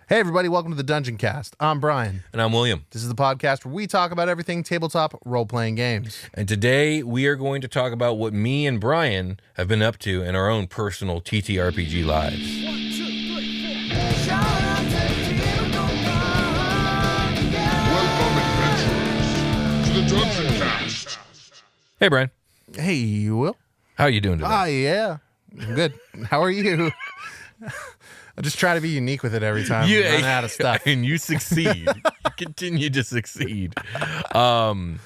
Hey everybody, welcome to the Dungeoncast. I'm Brian. And I'm William. This is the podcast where we talk about everything tabletop role-playing games. And today we are going to talk about what me and Brian have been up to in our own personal TTRPG lives. 1, 2, 3, 4. Welcome, adventurers, to the Dungeoncast. Hey, Brian. Hey, you will? How are you doing today? Yeah. I'm good. How are you? I just try to be unique with it every time. You Run out of stuff. And you succeed. You continue to succeed. I'm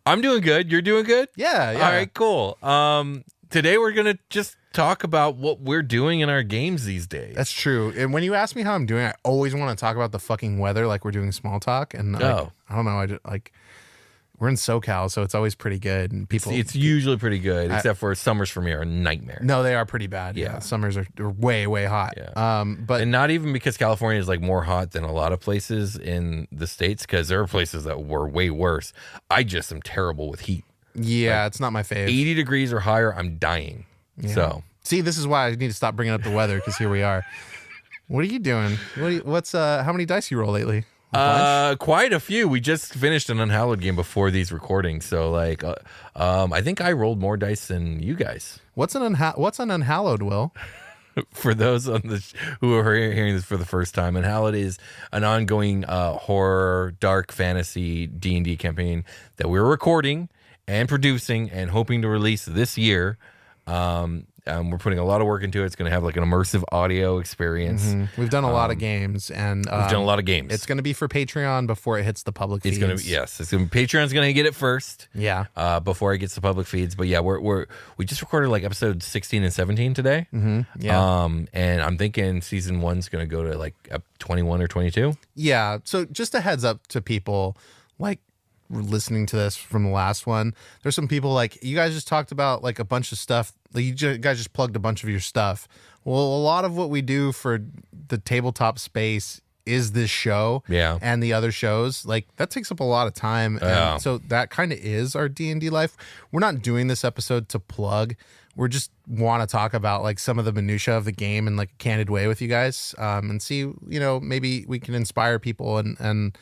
doing good. You're doing good? Yeah. All right, cool. Today we're going to just talk about what we're doing in our games these days. That's true. And when you ask me how I'm doing, I always want to talk about the fucking weather like we're doing small talk. And I don't know. I just we're in SoCal, so it's always pretty good. And people, it's usually pretty good, except for summers for me are a nightmare. No, they are pretty bad. Yeah. Summers are way, way hot. Yeah. But and not even because California is like more hot than a lot of places in the States, because there are places that were way worse. I just am terrible with heat. Yeah, it's not my fave. 80 degrees or higher, I'm dying. Yeah. So see, this is why I need to stop bringing up the weather, because here we are. What are you doing? How many dice you roll lately? Quite a few. We just finished an Unhallowed game before these recordings, so I think I rolled more dice than you guys. What's an Unhallowed, Will? For those who are hearing this for the first time, Unhallowed is an ongoing horror, dark fantasy D&D campaign that we're recording and producing and hoping to release this year. We're putting a lot of work into it. It's going to have like an immersive audio experience. Mm-hmm. We've done a lot of games, and we've done a lot of games. It's going to be for Patreon before it hits the public feeds. It's going to be Patreon's going to get it first. Yeah. Before it gets to public feeds. But yeah, we just recorded like episode 16 and 17 today. Mm-hmm. Yeah. And I'm thinking season 1's going to go to like 21 or 22. Yeah. So just a heads up to people like listening to this from the last one. There's some people like, you guys just talked about like a bunch of stuff. Like you guys just plugged a bunch of your stuff. Well, a lot of what we do for the tabletop space is this show and the other shows. Like that takes up a lot of time. And so that kind of is our D&D life. We're not doing this episode to plug. We're just want to talk about like some of the minutia of the game in like a candid way with you guys, and see, maybe we can inspire people and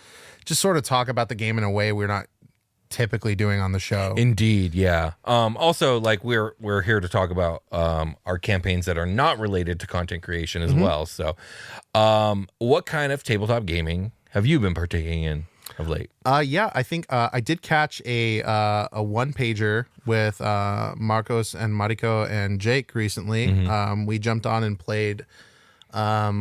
just sort of talk about the game in a way we're not typically doing on the show. Indeed, yeah. Also, like we're here to talk about our campaigns that are not related to content creation as well. So, what kind of tabletop gaming have you been partaking in of late? Yeah, I think I did catch a one pager with Marcos and Mariko and Jake recently. Mm-hmm. We jumped on and played. What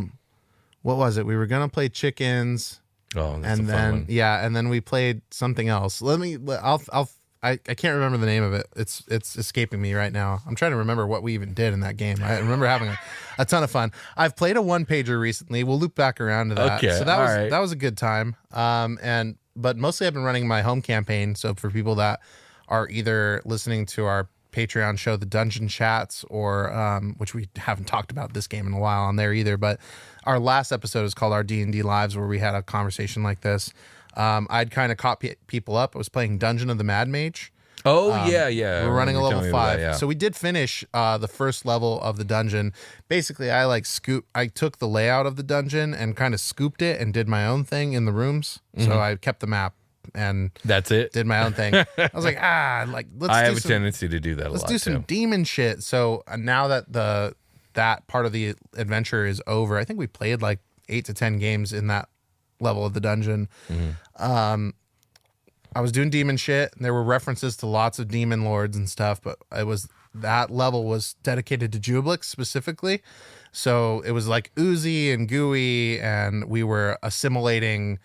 was it? We were gonna play chickens. Oh, that's and a fun one. And then we played something else. I can't remember the name of it. It's escaping me right now. I'm trying to remember what we even did in that game. I remember having a ton of fun. I've played a one pager recently. We'll loop back around to that. Okay, so that was a good time. But mostly I've been running my home campaign. So for people that are either listening to our Patreon show, the Dungeon Chats, or which we haven't talked about this game in a while on there either, but our last episode is called Our D&D Lives, where we had a conversation like this. I'd kind of caught people up. I was playing Dungeon of the Mad Mage. Oh, yeah. We're running a level 5. That, So we did finish the first level of the dungeon. Basically, I took the layout of the dungeon and kind of scooped it and did my own thing in the rooms. Mm-hmm. So I kept the map and that's it. Did my own thing. I was like, let's. I have a tendency to do that. Let's do some demon shit. So now that that part of the adventure is over, I think we played like 8 to 10 games in that level of the dungeon. Mm-hmm. I was doing demon shit, and there were references to lots of Demonlords and stuff, but that level was dedicated to Jublix specifically. So it was like oozy and gooey, and we were assimilating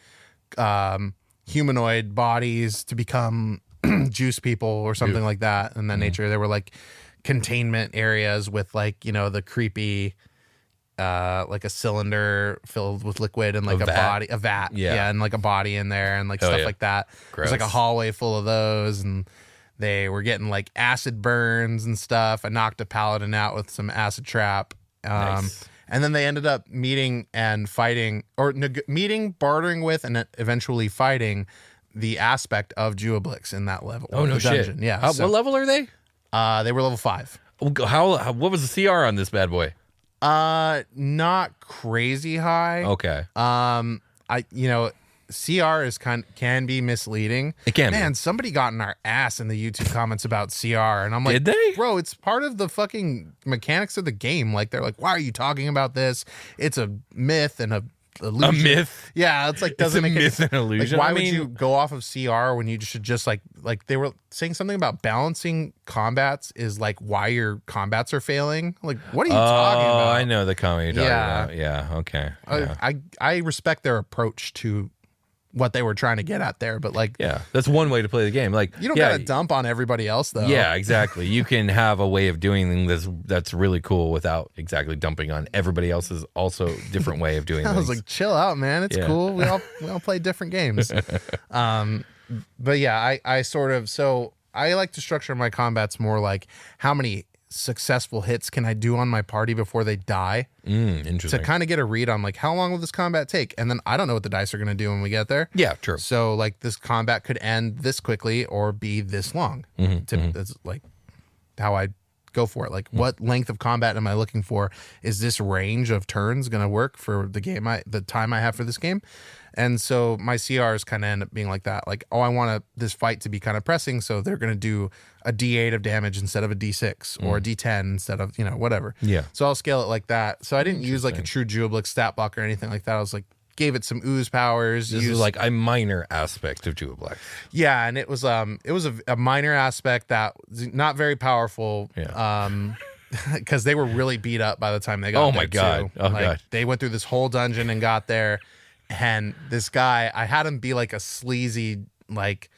humanoid bodies to become juice people or something like that in that nature. There were like containment areas with like, the creepy like a cylinder filled with liquid and like a vat and like a body in there and like stuff like that. There's like a hallway full of those, and they were getting like acid burns and stuff. I knocked a paladin out with some acid trap. Nice. And then they ended up meeting and fighting, or bartering with, and eventually fighting the aspect of Jublix in that level. Oh, no shit. Dungeon. Yeah. What level are they? They were level 5. What was the CR on this bad boy? Not crazy high. Okay. CR can be misleading. It can be. Man, somebody got in our ass in the YouTube comments about CR, and I'm like, Did they? Bro, it's part of the fucking mechanics of the game. Like, they're like, why are you talking about this? It's a myth and a illusion. A myth? Yeah, it's like doesn't It's a make myth and illusion. Like, why I would mean- you go off of CR when you should just like they were saying something about balancing combats is like why your combats are failing? Like, what are you talking about? I know the comment you're talking Yeah. about. Yeah. Okay. Yeah. I respect their approach to what they were trying to get at there, but like, Yeah, that's one way to play the game. Like, you don't yeah, gotta dump on everybody else though. Yeah, exactly. You can have a way of doing this that's really cool without exactly dumping on everybody else's also different way of doing I things. was like, chill out, man. It's Yeah. cool. We all play different games. But yeah, I like to structure my combats more like how many successful hits can I do on my party before they die to Interesting. kind of get a read on like how long will this combat take, and then I don't know what the dice are going to do when we get there. Yeah, true. So like this combat could end this quickly or be this long. That's like how I go for it. Like what length of combat am I looking for? Is this range of turns going to work for the time I have for this game? And so my CRs kind of end up being like that. Like, I want this fight to be kind of pressing, so they're going to do a D8 of damage instead of a D6 or a D10 instead of, whatever. Yeah. So I'll scale it like that. So I didn't use like a true Jubilee stat block or anything like that. I was like, gave it some ooze powers. This is like a minor aspect of Jewel Black. Yeah, and it was a minor aspect that was not very powerful. Yeah. Because they were really beat up by the time they got Oh there, my God. too. Oh, Like, God. They went through this whole dungeon and got there, and this guy, I had him be like a sleazy, like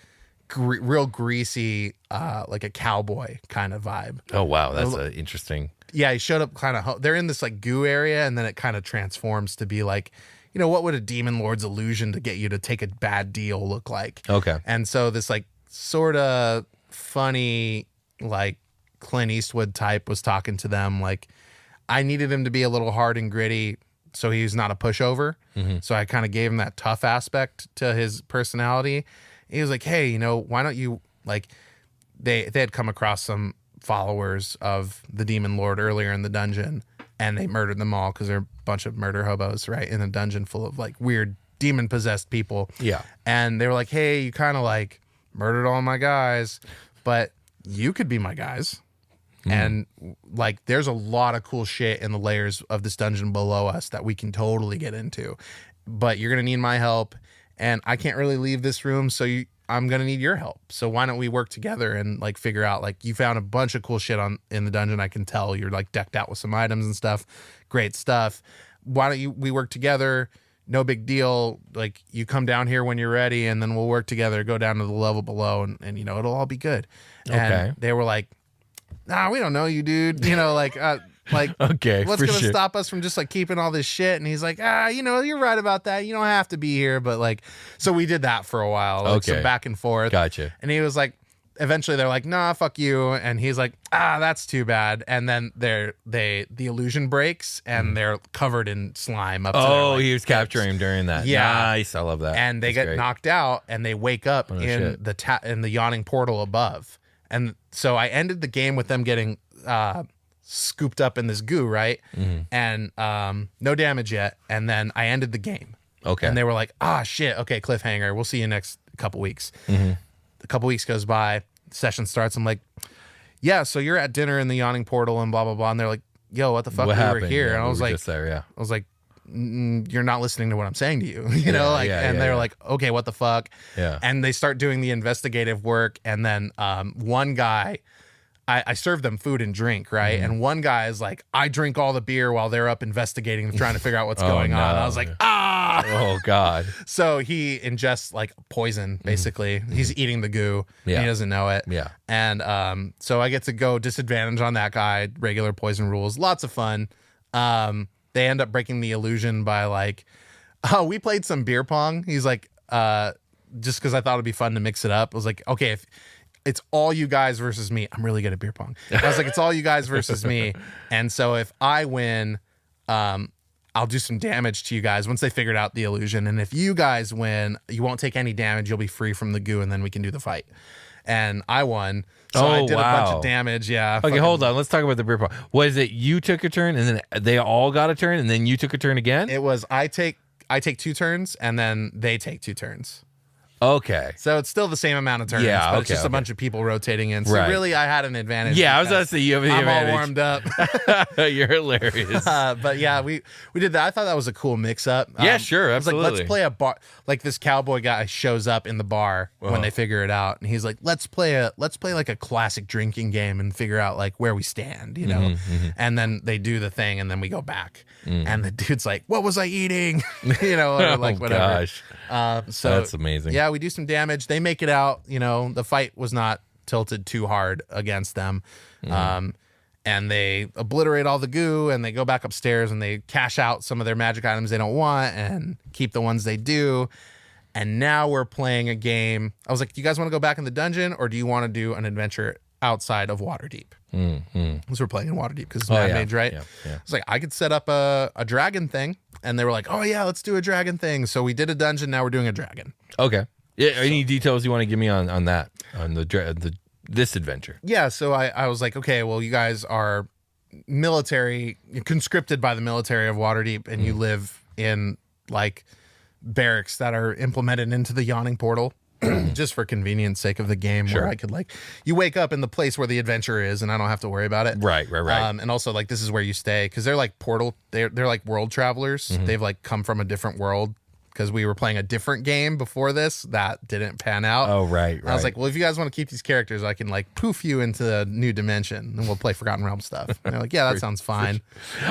real greasy, like a cowboy kind of vibe. Oh wow, that's interesting. Yeah, he showed up kind of. They're in this like goo area, and then it kind of transforms to be like, what would a Demonlords illusion to get you to take a bad deal look like? Okay. And so this like sort of funny like Clint Eastwood type was talking to them. Like, I needed him to be a little hard and gritty, so he's not a pushover. So I kind of gave him that tough aspect to his personality. He was like, hey, why don't you like? They had come across some followers of the Demon Lord earlier in the dungeon, and they murdered them all because they're a bunch of murder hobos, right? In a dungeon full of like weird demon possessed people. Yeah. And they were like, hey, you kind of like murdered all my guys, but you could be my guys. And like, there's a lot of cool shit in the layers of this dungeon below us that we can totally get into, but you're going to need my help, and I can't really leave this room. So I'm going to need your help. So why don't we work together and like figure out, like, you found a bunch of cool shit in the dungeon. I can tell you're like decked out with some items and stuff. Great stuff. Why don't we work together? No big deal. Like, you come down here when you're ready, and then we'll work together, go down to the level below, and it'll all be good. Okay. And they were like, nah, we don't know you, dude. Like, Okay, what's for going to sure. stop us from just like keeping all this shit? And he's like, you're right about that. You don't have to be here. But like, so we did that for a while, like Okay. some back and forth. Gotcha. And he was like, eventually they're like, nah, fuck you. And he's like, that's too bad. And then the illusion breaks, and they're covered in slime up to their, Oh, like, he was capturing him during that. Yeah. Nice. I love that. and they That's get great. knocked out, and they wake up in shit. in the yawning portal above. And so I ended the game with them getting scooped up in this goo, right? And no damage yet. And then I ended the game. Okay. And they were like, shit, okay, cliffhanger. We'll see you next couple weeks. A couple weeks goes by, session starts. I'm like, yeah, so you're at dinner in the yawning portal and blah, blah, blah. And they're like, yo, what the fuck? What We happened? were here. Yeah, and I we was were like, just there, yeah. you're not listening to what I'm saying to you, and they're like, okay, what the fuck? Yeah. And they start doing the investigative work. And then one guy, I served them food and drink, right? And one guy is like, I drink all the beer while they're up investigating and trying to figure out what's going on. And I was like, Oh God. So he ingests like poison, basically. He's eating the goo. Yeah. And he doesn't know it. Yeah. And so I get to go disadvantage on that guy, regular poison rules. Lots of fun. They end up breaking the illusion by like, we played some beer pong. He's like, just because I thought it'd be fun to mix it up. I was like, okay, if it's all you guys versus me, I'm really good at beer pong. I was like, it's all you guys versus me. And so if I win, I'll do some damage to you guys once they figured out the illusion. And if you guys win, you won't take any damage. You'll be free from the goo, and then we can do the fight. and I won. So I did a bunch of damage. Yeah. Okay, hold on. Let's talk about the beer pong. Was it you took a turn and then they all got a turn and then you took a turn again? It was I take 2 turns and then they take 2 turns. Okay. So it's still the same amount of turns, but it's just a bunch of people rotating in. So really, I had an advantage. Yeah, I was going to say you have the advantage. I'm all warmed up. You're hilarious. But yeah, we did that. I thought that was a cool mix-up. Yeah, sure, absolutely. I was like, let's play a bar. Like this cowboy guy shows up in the bar when they figure it out, and he's like, let's play like a classic drinking game and figure out like where we stand, you know. And then they do the thing, and then we go back, and the dude's like, "What was I eating?" you know, or like whatever. Gosh. So that's amazing. Yeah, we do some damage. They make it out. You know, the fight was not tilted too hard against them. And they obliterate all the goo, and they go back upstairs and they cash out some of their magic items they don't want and keep the ones they do. And now we're playing a game. I was like, do you guys want to go back in the dungeon, or do you want to do an adventure outside of Waterdeep? Because we're playing in Waterdeep because it's Mad Mage, right? Yeah. It's like, I could set up a dragon thing. And they were like, oh, yeah, let's do a dragon thing. So we did a dungeon. Now we're doing a dragon. Okay. Yeah, any details you want to give me on that, on this adventure? Yeah, so I was like, okay, well, you guys are military, you're conscripted by the military of Waterdeep, and you live in like barracks that are implemented into the Yawning Portal, just for convenience sake of the game, where I could like, you wake up in the place where the adventure is, and I don't have to worry about it. Right. And also like, this is where you stay, because they're like they're like world travelers. They've like come from a different world. Because we were playing a different game before this that didn't pan out. Oh, right. I was like, well, if you guys want to keep these characters, I can like poof you into a new dimension and we'll play Forgotten Realms stuff. And they're like, yeah, that sounds fine.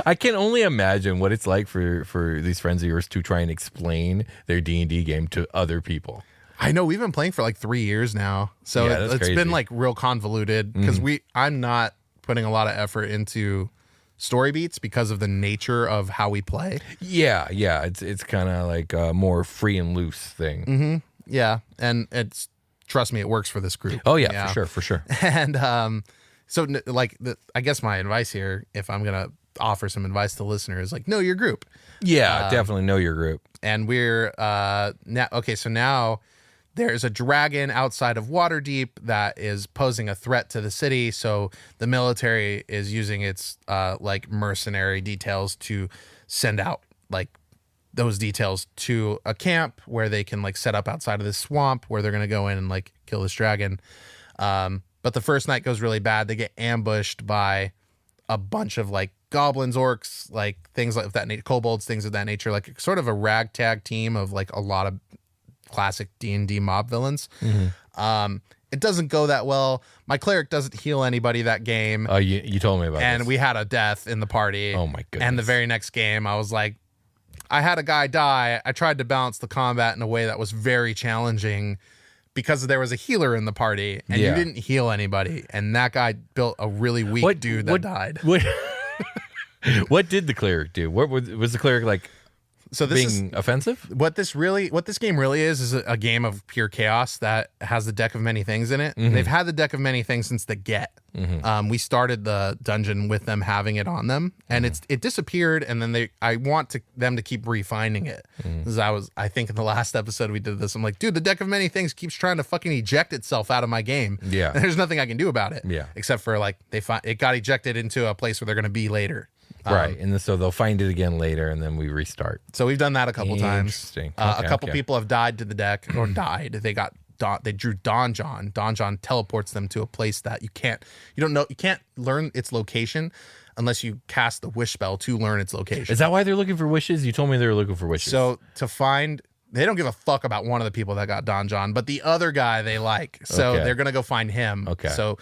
I can only imagine what it's like for these friends of yours to try and explain their D&D game to other people. I know, we've been playing for like 3 years now. So it's crazy. been like real convoluted because I'm not putting a lot of effort into story beats because of the nature of how we play. Yeah. It's kind of like a more free and loose thing. Yeah, and it's, trust me, it works for this group. Oh yeah. For sure. And so like I guess my advice here, if I'm gonna offer some advice to listeners, like know your group. Yeah, definitely know your group. And we're now okay. So now there's a dragon outside of Waterdeep that is posing a threat to the city. So the military is using its like mercenary details to send out like those details to a camp where they can like set up outside of this swamp where they're going to go in and like kill this dragon. But the first night goes really bad. They get ambushed by a bunch of like goblins, orcs, like things like that, kobolds, things of that nature, like sort of a ragtag team of like a lot of classic D&D mob villains. It doesn't go that well. My cleric doesn't heal anybody that game. Oh, you told me about this. And we had a death in the party. Oh my goodness. And the very next game, I was like, I had a guy die. I tried to balance the combat in a way that was very challenging because there was a healer in the party and you didn't heal anybody. And that guy built a really weak dude that died. What did the cleric do? What was the cleric like? So this being offensive? What this game really is a game of pure chaos that has the deck of many things in it. They've had the deck of many things since the get. We started the dungeon with them having it on them, and it disappeared. And then I want them to keep refining it. Because I think in the last episode we did this. I'm like, dude, the deck of many things keeps trying to fucking eject itself out of my game. Yeah, and there's nothing I can do about it. Yeah, except for like it got ejected into a place where they're going to be later. Right, and so they'll find it again later, and then we restart. So we've done that a couple times. Interesting. A couple people have died to the deck, or died. They drew Donjon. Donjon teleports them to a place that you can't learn its location unless you cast the wish spell to learn its location. Is that why they're looking for wishes? You told me they were looking for wishes. So they don't give a fuck about one of the people that got Donjon, but the other guy they like. So they're gonna go find him. Okay. So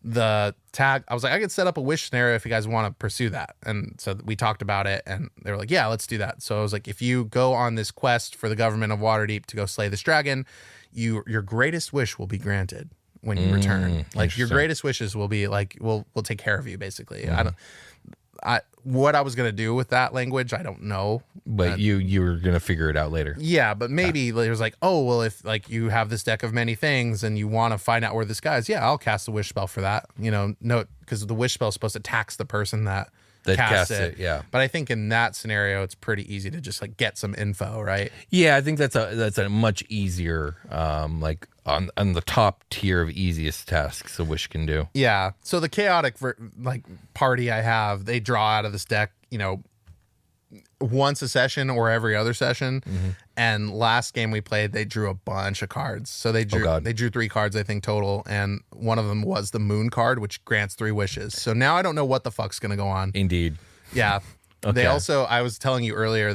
the tag, I was like, I could set up a wish scenario if you guys want to pursue that. And so we talked about it and they were like, yeah, let's do that. So I was like, if you go on this quest for the government of Waterdeep to go slay this dragon, your greatest wish will be granted when you return. Like your greatest wishes will be like, we'll take care of you basically. What I was going to do with that language, I don't know. But you were going to figure it out later. Yeah, but maybe there's like, oh, well, if like you have this deck of many things and you want to find out where this guy is, yeah, I'll cast a wish spell for that. You know, no, because the wish spell is supposed to tax the person that That cast casts it. it, yeah. But I think in that scenario, it's pretty easy to just like get some info, right? Yeah, I think that's a much easier, like on the top tier of easiest tasks a Wish can do. Yeah. So the chaotic like party I have, they draw out of this deck, once a session or every other session. And last game we played, they drew a bunch of cards. So they drew 3 cards, I think, total, and one of them was the Moon card, which grants 3 wishes. So now I don't know what the fuck's gonna go on. Indeed. Yeah. Okay. They also, I was telling you earlier,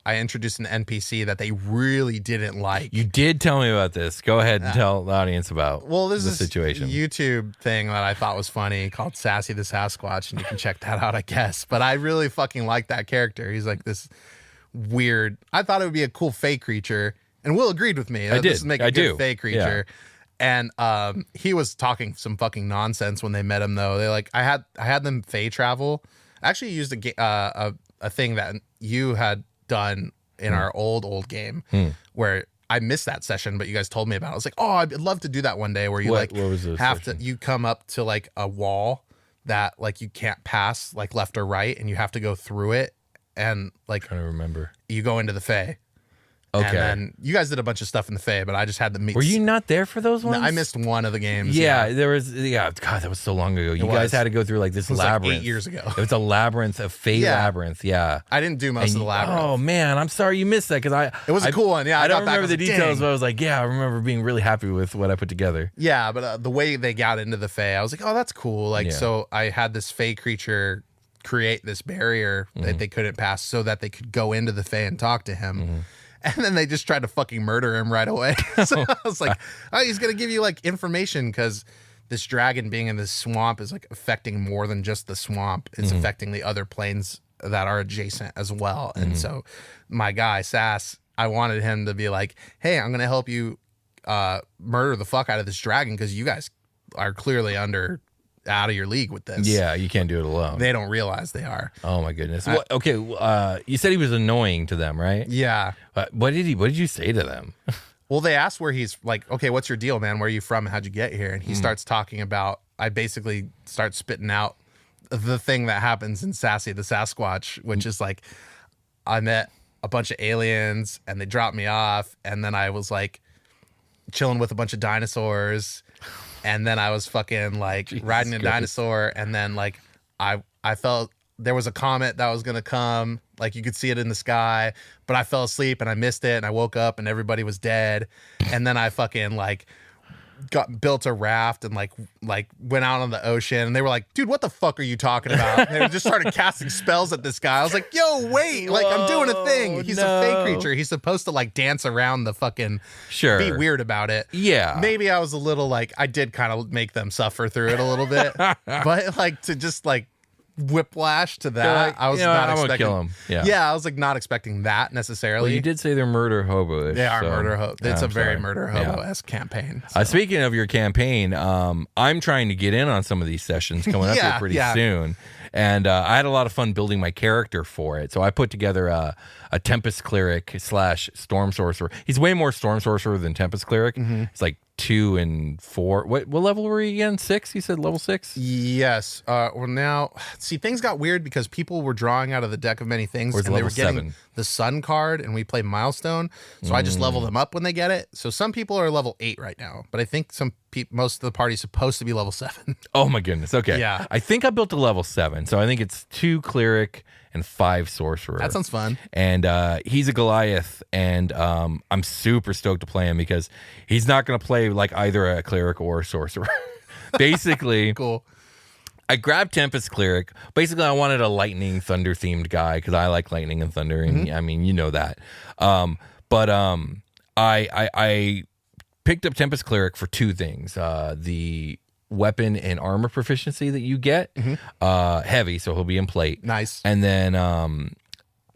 I introduced an NPC that they really didn't like. You did tell me about this. Go ahead and tell the audience about There's the this situation. YouTube thing that I thought was funny called Sassy the Sasquatch, and you can check that out, I guess. But I really fucking like that character. He's like this weird. I thought it would be a cool Fay creature, and Will agreed with me. I did. This would make a good Fay creature. And he was talking some fucking nonsense when they met him, though. They like I had them Fay travel. I actually used a thing that you had done in our old game where I missed that session, but you guys told me about it. I was like, oh, I'd love to do that one day where you what was this session? you come up to like a wall that like you can't pass like left or right, and you have to go through it, and like I'm trying to remember. You go into the Fae. Okay. And then you guys did a bunch of stuff in the Fae, but I just had to meet. Were you not there for those ones? No, I missed one of the games. Yeah, there was. Yeah, God, that was so long ago. You guys had to go through like this labyrinth. Like 8 years ago. It was a labyrinth, a Fae labyrinth. Yeah. I didn't do most of the labyrinth. Oh man, I'm sorry you missed that because it was a cool one. Yeah, I don't got remember back, the details, but I was like, yeah, I remember being really happy with what I put together. Yeah, but the way they got into the Fae, I was like, oh, that's cool. Like, so I had this Fae creature create this barrier that they couldn't pass, so that they could go into the Fae and talk to him. And then they just tried to fucking murder him right away. So I was like, oh, he's going to give you like information because this dragon being in this swamp is like affecting more than just the swamp. It's affecting the other planes that are adjacent as well. And so my guy, Sass, I wanted him to be like, hey, I'm going to help you murder the fuck out of this dragon because you guys are clearly out of your league with this. Yeah, you can't do it alone. They don't realize they are. Oh my goodness. Okay, you said he was annoying to them, right? Yeah. What did you say to them? Well, they asked where he's like, okay, what's your deal, man? Where are you from? How'd you get here? And he starts talking about, I basically start spitting out the thing that happens in Sassy the Sasquatch, which is like, I met a bunch of aliens and they dropped me off. And then I was like chilling with a bunch of dinosaurs. And then I was fucking like riding a dinosaur. And then like, I felt there was a comet that was going to come. Like you could see it in the sky, but I fell asleep and I missed it. And I woke up and everybody was dead. And then I fucking like built a raft and like went out on the ocean. And they were like, dude, what the fuck are you talking about? And they just started casting spells at this guy. I was like, yo, wait, like I'm doing a thing. He's a Fay creature. He's supposed to like dance around the fucking be weird about it. Yeah. Maybe I was a little like, I did kind of make them suffer through it a little bit, but like to just like whiplash to that, I was not expecting. I'm gonna kill him. Yeah, I was like not expecting that necessarily. Well, you did say they're murder hobos. They are murder hobo. It's a very murder hobo-esque campaign. So. Speaking of your campaign, I'm trying to get in on some of these sessions coming up here pretty soon. And I had a lot of fun building my character for it. So I put together a Tempest Cleric / Storm Sorcerer. He's way more Storm Sorcerer than Tempest Cleric. It's like 2 and 4. What level were you again? 6? You said level 6? Yes. Well, now, see, things got weird because people were drawing out of the deck of many things, and they were getting 7? The Sun card, and we play Milestone. So I just level them up when they get it. So some people are level 8 right now, but I think most of the party's supposed to be level 7. Oh my goodness. Okay. Yeah. I think I built a level 7. So I think it's 2 Cleric and 5 Sorcerer. That sounds fun. And he's a Goliath, and I'm super stoked to play him because he's not going to play like either a Cleric or a Sorcerer. Basically, cool. I grabbed Tempest Cleric. Basically, I wanted a lightning thunder themed guy because I like lightning and thunder, and I mean, you know that. But I picked up Tempest Cleric for 2 things: the weapon and armor proficiency that you get, heavy, so he'll be in plate. Nice. And then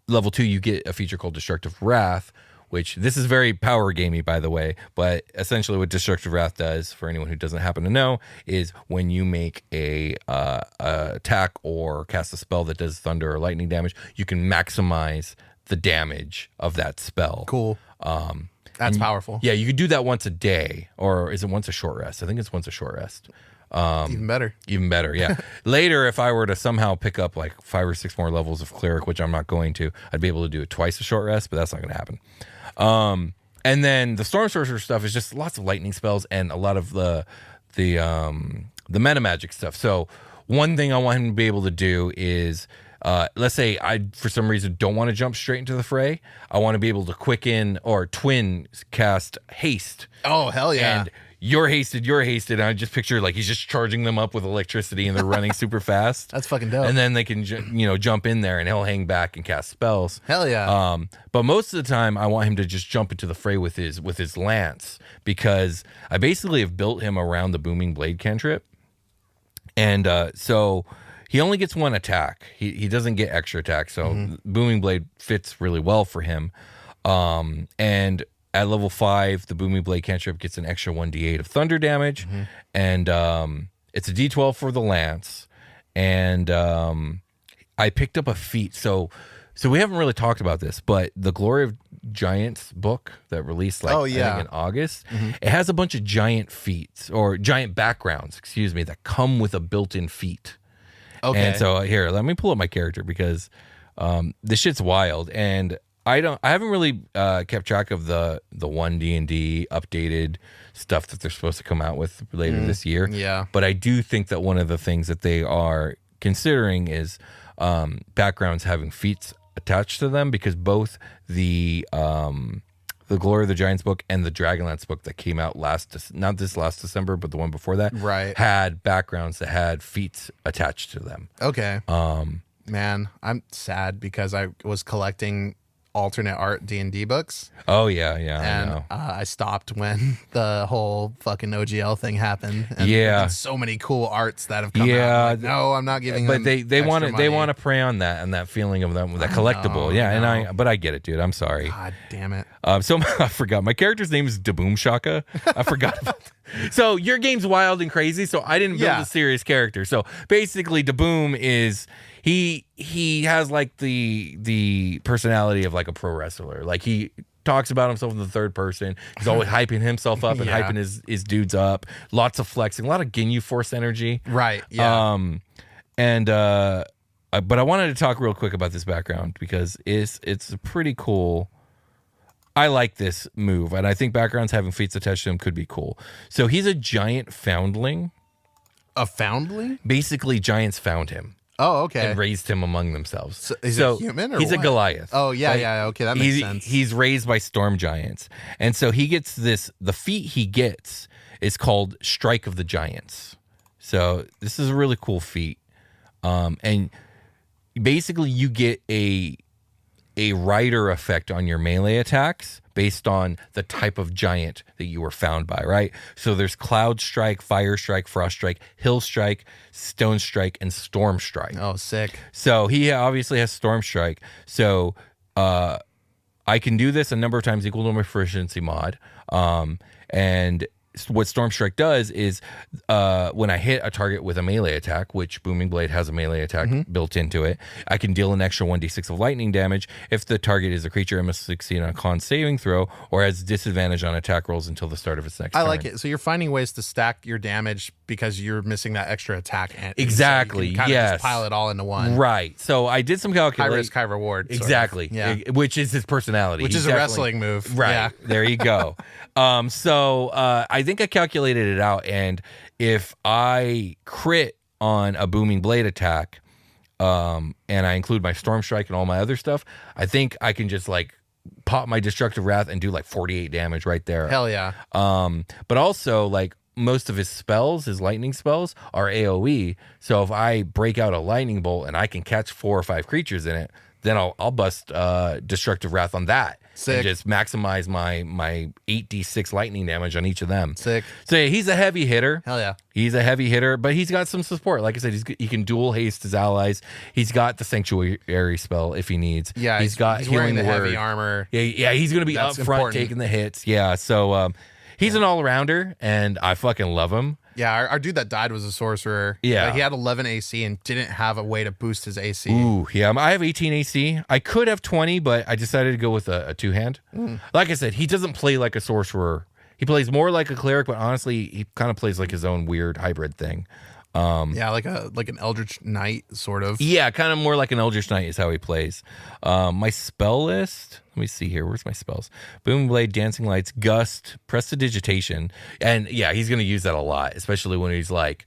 level 2, you get a feature called Destructive Wrath, which this is very power gamey, by the way, but essentially what Destructive Wrath does, for anyone who doesn't happen to know, is when you make a attack or cast a spell that does thunder or lightning damage, you can maximize the damage of that spell. Cool. That's powerful. Yeah, you could do that once a day, or is it once a short rest? I think it's once a short rest. Even better. Even better, yeah. Later, if I were to somehow pick up like 5 or 6 more levels of cleric, which I'm not going to, I'd be able to do it twice a short rest, but that's not going to happen. And then the Storm Sorcerer stuff is just lots of lightning spells and a lot of the meta magic stuff. So one thing I want him to be able to do is, let's say I, for some reason, don't want to jump straight into the fray. I want to be able to quicken or twin cast haste. Oh, hell yeah. And you're hasted. And I just picture like he's just charging them up with electricity and they're running super fast. That's fucking dope. And then they can, jump in there and he'll hang back and cast spells. Hell yeah. But most of the time I want him to just jump into the fray with his lance, because I basically have built him around the Booming Blade cantrip. And so he only gets 1 attack. He doesn't get extra attack. So Booming Blade fits really well for him. And at level 5, the Booming Blade cantrip gets an extra 1d8 of thunder damage. And it's a d12 for the lance. And I picked up a feat. So we haven't really talked about this, but the Glory of Giants book that released I think in August, it has a bunch of giant feats, or giant backgrounds, that come with a built-in feat. Okay. And so here, let me pull up my character, because this shit's wild. And I haven't really kept track of the 1D&D updated stuff that they're supposed to come out with later this year. Yeah. But I do think that one of the things that they are considering is backgrounds having feats attached to them, because both the Glory of the Giants book and the Dragonlance book that came out not this last December, but the one before that, had backgrounds that had feats attached to them. Okay. Man, I'm sad because I was collecting alternate art D&D books. Oh yeah, and I know. I stopped when the whole fucking OGL thing happened. And yeah, and so many cool arts that have come out. Like, no, I'm not giving them. But they want to prey on that and that feeling of them, that collectible. But I get it, dude. I'm sorry. God damn it. So I forgot my character's name is Daboom Shaka. I forgot about that. So your game's wild and crazy. So I didn't build a serious character. So basically, Daboom is. He has like the personality of like a pro wrestler. Like he talks about himself in the third person. He's always hyping himself up and hyping his dudes up. Lots of flexing, a lot of Ginyu Force energy. Right. Yeah. But I wanted to talk real quick about this background, because it's pretty cool. I like this move, and I think backgrounds having feats attached to them could be cool. So he's a giant foundling. A foundling? Basically, giants found him. Oh, okay. And raised him among themselves. So is he a human or he's what? A Goliath. Oh, yeah. Okay, that makes sense. He's raised by storm giants. And so he gets the feat he gets is called Strike of the Giants. So this is a really cool feat. And basically you get a rider effect on your melee attacks based on the type of giant that you were found by, right? So there's Cloud Strike, Fire Strike, Frost Strike, Hill Strike, Stone Strike, and Storm Strike. Oh, sick. So he obviously has Storm Strike. So I can do this a number of times equal to my proficiency mod. And what Storm Strike does is when I hit a target with a melee attack, which Booming Blade has a melee attack built into it, I can deal an extra 1d6 of lightning damage. If the target is a creature, it must succeed on a con saving throw or has disadvantage on attack rolls until the start of its next turn. I like it. So you're finding ways to stack your damage because you're missing that extra attack. Exactly. So you can kind of just pile it all into one. Right. So I did some calculation. High risk, high reward. Exactly. Yeah. Which is his personality. Which is a wrestling move. Right. Yeah. There you go. So I think I calculated it out, and if I crit on a Booming Blade attack, and I include my Storm Strike and all my other stuff, I think I can just like pop my Destructive Wrath and do like 48 damage right there. Hell yeah. But also like most of his spells, his lightning spells, are AoE. So if I break out a lightning bolt and I can catch 4 or 5 creatures in it, then I'll bust Destructive Wrath on that. Sick. And just maximize my 8d6 lightning damage on each of them. Sick. So yeah, he's a heavy hitter. Hell yeah. He's a heavy hitter, but he's got some support. Like I said, he can dual haste his allies. He's got the Sanctuary spell if he needs. Yeah, he's got he's healing wearing the word. heavy armor. Yeah, he's going to be up That's front important. taking the hits. Yeah, so he's an all-rounder, and I fucking love him. Yeah, our dude that died was a sorcerer. Yeah. He had 11 AC and didn't have a way to boost his AC. Ooh, yeah. I have 18 AC. I could have 20, but I decided to go with a two-hand. Like I said, he doesn't play like a sorcerer. He plays more like a cleric, but honestly, he kind of plays like his own weird hybrid thing. Yeah, like an Eldritch Knight, sort of. Yeah, kind of more like an Eldritch Knight is how he plays. My spell list, let me see here. Where's my spells? Boom Blade, Dancing Lights, Gust, Prestidigitation. And yeah, he's going to use that a lot, especially when he's like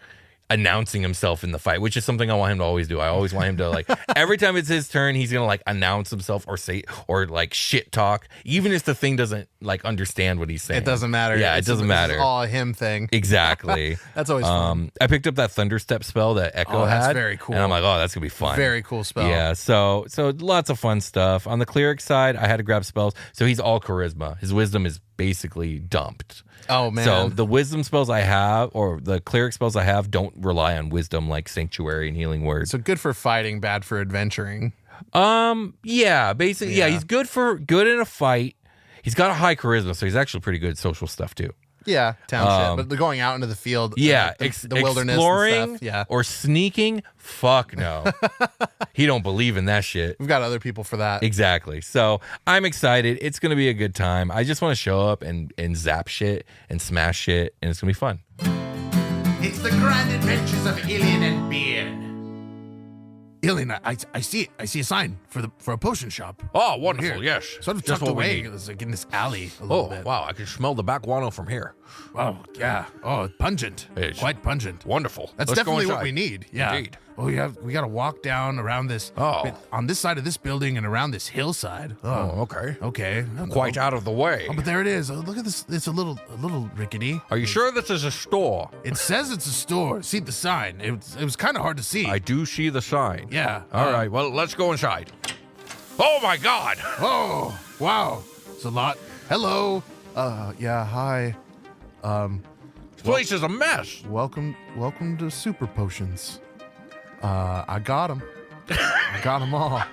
announcing himself in the fight, which is something I want him to always do. I always want him to like, every time it's his turn, he's going to like announce himself or say, or like shit talk, even if the thing doesn't like understand what he's saying. It doesn't matter. Yeah, it doesn't matter. It's all a him thing. Exactly. That's always fun. I picked up that Thunderstep spell that Echo that's had. very cool. And I'm like, oh, that's going to be fun. Very cool spell. Yeah, so lots of fun stuff. On the cleric side, I had to grab spells. So he's all charisma. His wisdom is basically dumped. Oh, man. So the wisdom spells I have, or the cleric spells I have, don't rely on wisdom like Sanctuary and Healing Word. So good for fighting, bad for adventuring. Yeah, basically, yeah, he's good in a fight. He's got a high charisma, so he's actually pretty good at social stuff too. Yeah, town shit. But going out into the field, yeah, the wilderness, exploring, and stuff, yeah, or sneaking, fuck no. He don't believe in that shit. We've got other people for that. Exactly. So I'm excited. It's gonna be a good time. I just want to show up and zap shit and smash shit, and it's gonna be fun. It's the grand adventures of Ilian and Beard. Ilian, I see a sign for a potion shop. Oh, wonderful, Here. yes. Sort of Just tucked what we away. need. It's like in this alley a little Oh, bit. wow, I can smell the back guano from here. Oh, yeah. Oh, pungent. It's Quite pungent. Wonderful. That's Let's go definitely what inside. we need. Yeah. Indeed. Oh, we got to walk down around this. Oh. On this side of this building and around this hillside. Oh, okay. Okay. Quite out of the way. Oh, but there it is. Oh, look at this. It's a little rickety. Are you sure this is a store? It says it's a store. See the sign. It was kind of hard to see. I do see the sign. Yeah. All right, well, let's go inside. Oh, my God. Oh, wow. It's a lot. Hello. Yeah, hi. This place is a mess. Welcome to Super Potions. I got them. I got them all.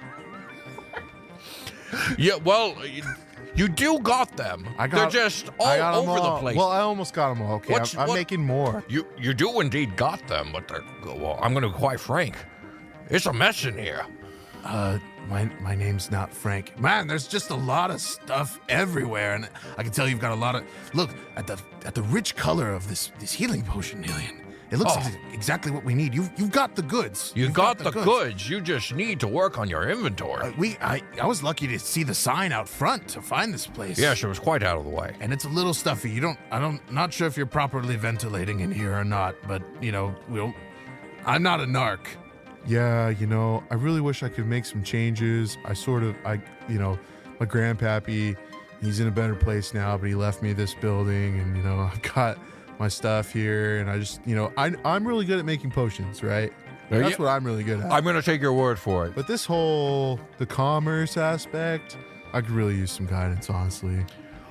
Yeah, well, you do got them. They're just all I got 'em over all. the place. Well, I almost got them all. Okay, I'm making more. You do indeed got them, but well, I'm going to be quite frank. It's a mess in here. My name's not Frank. Man, there's just a lot of stuff everywhere, and I can tell you've got a lot of. Look at the rich color of this healing potion, Ilian. It looks exactly what we need. You've got the goods. You've got the goods. You just need to work on your inventory. I was lucky to see the sign out front to find this place. Yes, it was quite out of the way. And it's a little stuffy. Not sure if you're properly ventilating in here or not, but I'm not a narc. Yeah, I really wish I could make some changes. My grandpappy, he's in a better place now, but he left me this building, and I've got my stuff here, and I just, I'm really good at making potions, right? That's what I'm really good at. I'm going to take your word for it. But this whole the commerce aspect, I could really use some guidance, honestly.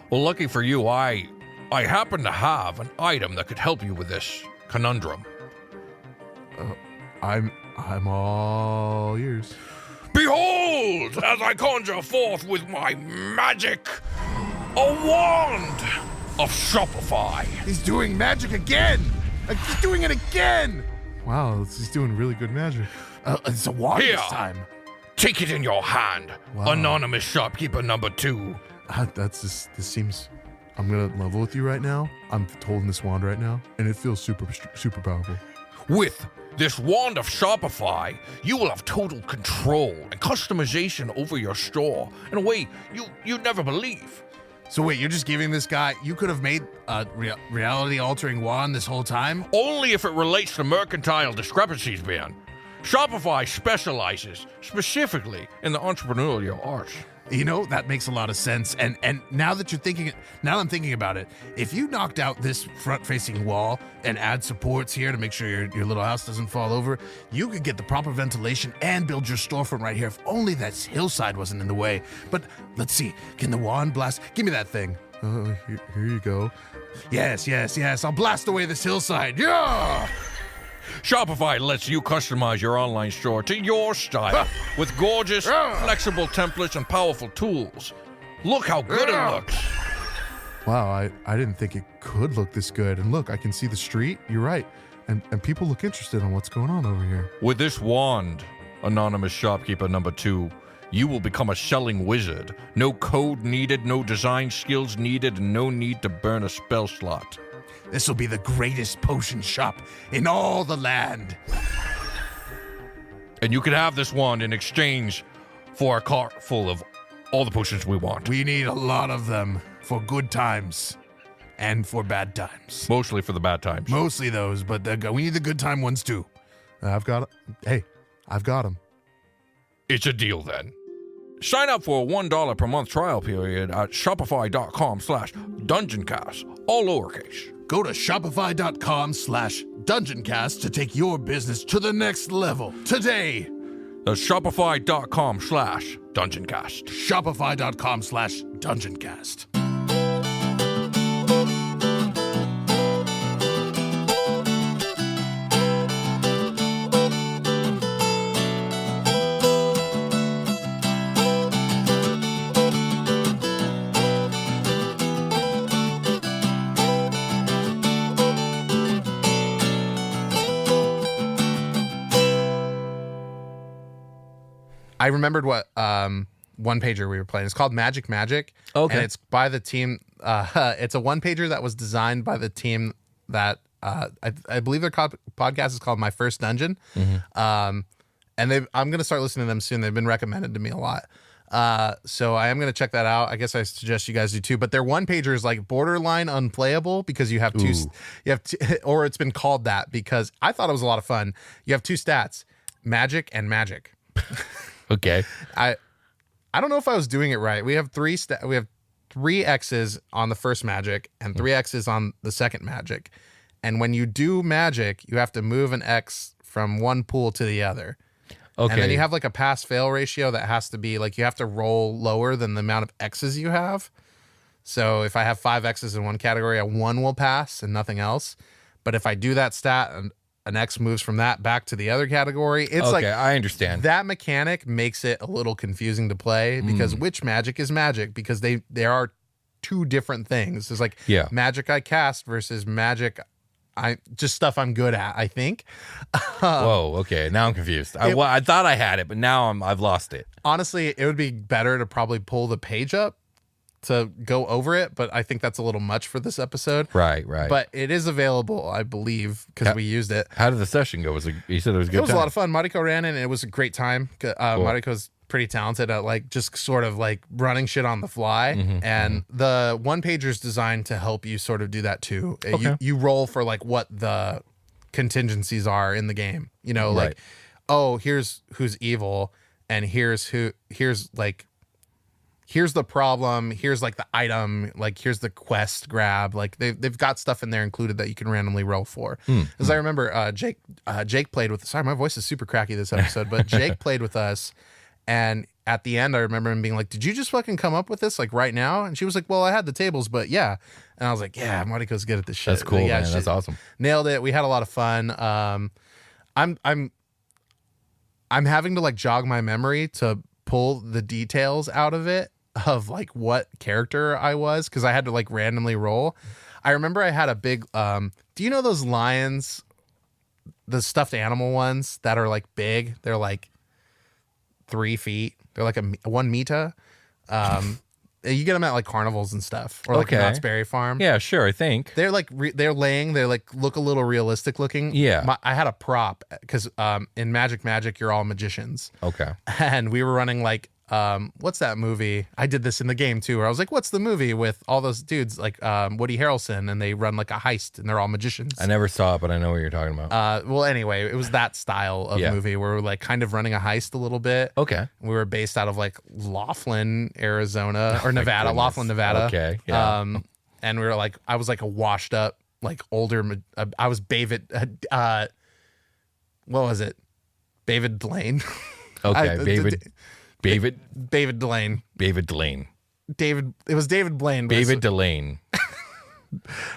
Well, lucky for you, I happen to have an item that could help you with this conundrum. I'm all ears. Behold, as I conjure forth with my magic, a wand of Shopify. He's doing magic again. He's doing it again. Wow, he's doing really good magic. It's a wand Here. this time. Take it in your hand, Wow. anonymous shopkeeper number 2. This seems. I'm gonna level with you right now. I'm holding this wand right now, and it feels super powerful. With this wand of Shopify, you will have total control and customization over your store in a way you'd never believe. So wait, you're just giving this guy? You could have made a reality-altering wand this whole time? Only if it relates to mercantile discrepancies, Ben. Shopify specializes specifically in the entrepreneurial arts. That makes a lot of sense. And now that I'm thinking about it, if you knocked out this front-facing wall and add supports here to make sure your little house doesn't fall over, you could get the proper ventilation and build your storefront right here if only that hillside wasn't in the way. But let's see, can the wand blast? Give me that thing. Here you go. Yes. I'll blast away this hillside. Yeah! Shopify lets you customize your online store to your style with gorgeous, flexible templates and powerful tools. Look how good it looks. Wow, I didn't think it could look this good. And look, I can see the street. You're right. And people look interested in what's going on over here. With this wand, anonymous shopkeeper number 2, you will become a selling wizard. No code needed, no design skills needed, and no need to burn a spell slot. This will be the greatest potion shop in all the land. And you can have this wand in exchange for a cart full of all the potions we want. We need a lot of them for good times and for bad times. Mostly for the bad times. Mostly those, but we need the good time ones too. I've got them. It's a deal then. Sign up for a $1 per month trial period at shopify.com/dungeoncast, all lowercase. Go to shopify.com/dungeoncast to take your business to the next level today. That's shopify.com/dungeoncast. Shopify.com/dungeoncast. I remembered what one pager we were playing. It's called Magic. Okay. And it's by the team. It's a one pager that was designed by the team that I believe their podcast is called My First Dungeon. And I'm going to start listening to them soon. They've been recommended to me a lot. So I am going to check that out. I guess I suggest you guys do too. But their one pager is like borderline unplayable because you have two, or it's been called that because I thought it was a lot of fun. You have two stats, magic and magic. Okay. I don't know if I was doing it right. We have three X's on the first magic and 3 X's on the second magic. And when you do magic, you have to move an X from one pool to the other. Okay. And then you have like a pass fail ratio that has to be like you have to roll lower than the amount of X's you have. So if I have 5 X's in one category, a 1 will pass and nothing else. But if I do that stat and an X moves from that back to the other category. It's okay, I understand. That mechanic makes it a little confusing to play because which magic is magic? Because there are two different things. There's like magic I cast versus magic just stuff I'm good at, I think. Whoa, okay. Now I'm confused. I thought I had it, but now I've lost it. Honestly, it would be better to probably pull the page up to go over it, but I think that's a little much for this episode. Right. But it is available, I believe, because we used it. How did the session go? You said it was a good time? It was a lot of fun. Mariko ran in, and it was a great time. Cool. Mariko's pretty talented at like just sort of like running shit on the fly. And the one pager is designed to help you sort of do that too. Okay. You roll for like what the contingencies are in the game. You know, like, oh, here's who's evil, and here's the problem, here's like the item, like here's the quest grab. Like they've got stuff in there included that you can randomly roll for. As I remember, Jake played with, sorry, my voice is super cracky this episode, but Jake played with us. And at the end, I remember him being like, did you just fucking come up with this like right now? And she was like, well, I had the tables, but yeah. And I was like, yeah, Mariko's good at this shit. That's cool, like, man. That's awesome. Nailed it. We had a lot of fun. I'm having to like jog my memory to pull the details out of it of like what character I was because I had to like randomly roll. I remember I had a big do you know those lions, the stuffed animal ones that are like big? They're like 3 feet. They're like a 1 meter. You get them at like carnivals and stuff or like a Knott's Berry Farm. Yeah, sure. I think they're like they like look a little realistic looking. Yeah. I had a prop because in Magic you're all magicians. Okay. And we were running like what's that movie? I did this in the game too, where I was like, what's the movie with all those dudes like Woody Harrelson and they run like a heist and they're all magicians. I never saw it, but I know what you're talking about. Well, anyway, it was that style of movie where we're like kind of running a heist a little bit. Okay. We were based out of like Laughlin, Arizona or Nevada, Laughlin, Nevada. Okay. Yeah. And we were like, I was like a washed up, like older, I was David, what was it? David Delane. Okay. David Delane. David Delane. It was David Blaine. David Delane.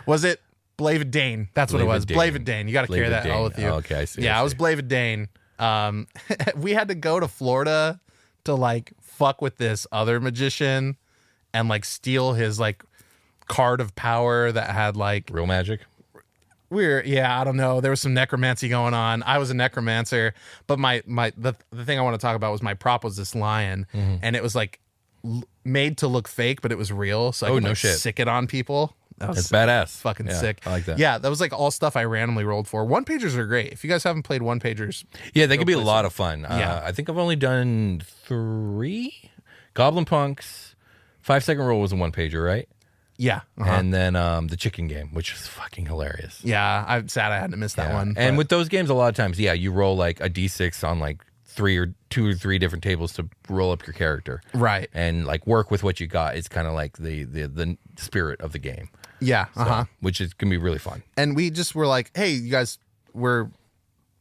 Was it Blavid Dane? That's what it was. Blavid Dane. You got to carry that all with you. Oh, okay, I see. Yeah, I was Blavid Dane. We had to go to Florida to like fuck with this other magician and like steal his like card of power that had like real magic. I don't know. There was some necromancy going on. I was a necromancer, but the thing I want to talk about was my prop was this lion, and it was like made to look fake, but it was real. So I could sick it on people. That's badass. Fucking sick. I like that. Yeah, that was like all stuff I randomly rolled for. One pagers are great. If you guys haven't played one pagers, yeah, they can be a lot of fun. Yeah. I think I've only done 3 Goblin Punks. 5 Second Roll was a 1-pager, right? yeah, And then the chicken game, which is fucking hilarious. yeah. I'm sad I had to miss that one. And but- with those games, a lot of times, you roll like a d6 on like 2 or 3 different tables to roll up your character, right, and like work with what you got. It's kind of like the spirit of the game. yeah, Which is gonna be really fun. And we just were like, hey, you guys, we're